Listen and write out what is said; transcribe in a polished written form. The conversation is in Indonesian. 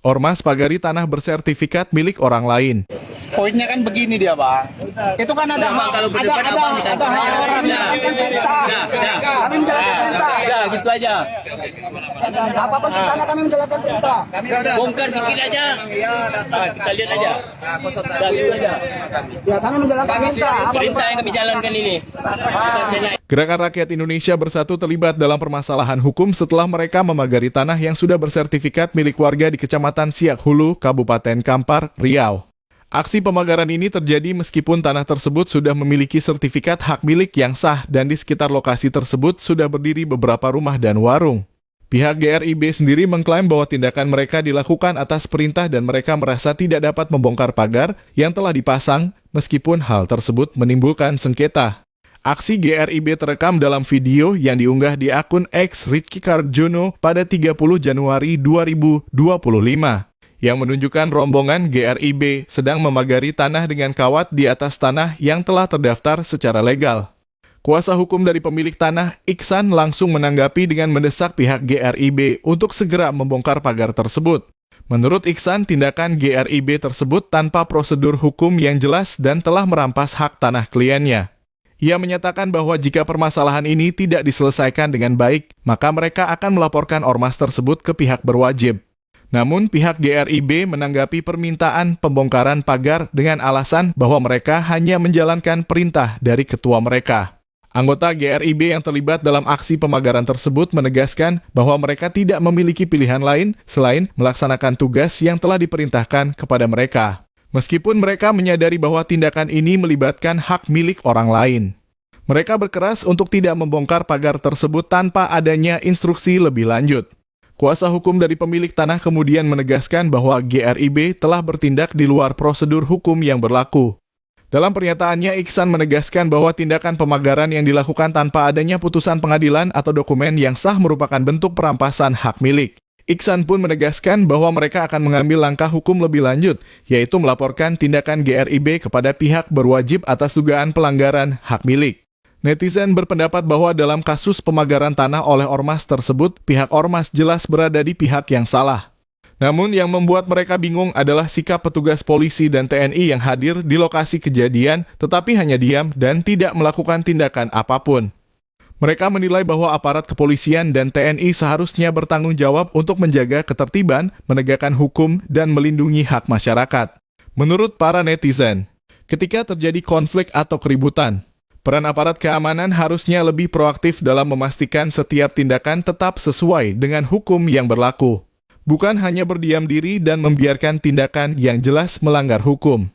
Ormas pagari tanah bersertifikat milik orang lain. Poinnya kan begini dia, Bang. Itu kan ada hak, kalau berdebat ada abang hak orang yang menjalankan perintah. Kami menjalankan perintah. Ya, gitu aja. Apa-apa kita kami menjalankan perintah. Bongkar sikit aja. Kita lihat aja. Gitu aja. Ya, kami menjalankan perintah. Perintah yang kami jalankan ini. Gerakan Rakyat Indonesia Bersatu terlibat dalam permasalahan hukum setelah mereka memagari tanah yang sudah bersertifikat milik warga di Kecamatan Siak Hulu, Kabupaten Kampar, Riau. Aksi pemagaran ini terjadi meskipun tanah tersebut sudah memiliki sertifikat hak milik yang sah dan di sekitar lokasi tersebut sudah berdiri beberapa rumah dan warung. Pihak GRIB sendiri mengklaim bahwa tindakan mereka dilakukan atas perintah dan mereka merasa tidak dapat membongkar pagar yang telah dipasang meskipun hal tersebut menimbulkan sengketa. Aksi GRIB terekam dalam video yang diunggah di akun X Rizky Karjono pada 30 Januari 2025. Yang menunjukkan rombongan GRIB sedang memagari tanah dengan kawat di atas tanah yang telah terdaftar secara legal. Kuasa hukum dari pemilik tanah, Iksan, langsung menanggapi dengan mendesak pihak GRIB untuk segera membongkar pagar tersebut. Menurut Iksan, tindakan GRIB tersebut tanpa prosedur hukum yang jelas dan telah merampas hak tanah kliennya. Ia menyatakan bahwa jika permasalahan ini tidak diselesaikan dengan baik, maka mereka akan melaporkan ormas tersebut ke pihak berwajib. Namun pihak GRIB menanggapi permintaan pembongkaran pagar dengan alasan bahwa mereka hanya menjalankan perintah dari ketua mereka. Anggota GRIB yang terlibat dalam aksi pemagaran tersebut menegaskan bahwa mereka tidak memiliki pilihan lain selain melaksanakan tugas yang telah diperintahkan kepada mereka. Meskipun mereka menyadari bahwa tindakan ini melibatkan hak milik orang lain. Mereka berkeras untuk tidak membongkar pagar tersebut tanpa adanya instruksi lebih lanjut. Kuasa hukum dari pemilik tanah kemudian menegaskan bahwa GRIB telah bertindak di luar prosedur hukum yang berlaku. Dalam pernyataannya, Iksan menegaskan bahwa tindakan pemagaran yang dilakukan tanpa adanya putusan pengadilan atau dokumen yang sah merupakan bentuk perampasan hak milik. Iksan pun menegaskan bahwa mereka akan mengambil langkah hukum lebih lanjut, yaitu melaporkan tindakan GRIB kepada pihak berwajib atas dugaan pelanggaran hak milik. Netizen berpendapat bahwa dalam kasus pemagaran tanah oleh ormas tersebut, pihak ormas jelas berada di pihak yang salah. Namun yang membuat mereka bingung adalah sikap petugas polisi dan TNI yang hadir di lokasi kejadian, tetapi hanya diam dan tidak melakukan tindakan apapun. Mereka menilai bahwa aparat kepolisian dan TNI seharusnya bertanggung jawab untuk menjaga ketertiban, menegakkan hukum, dan melindungi hak masyarakat. Menurut para netizen, ketika terjadi konflik atau keributan, peran aparat keamanan harusnya lebih proaktif dalam memastikan setiap tindakan tetap sesuai dengan hukum yang berlaku. Bukan hanya berdiam diri dan membiarkan tindakan yang jelas melanggar hukum.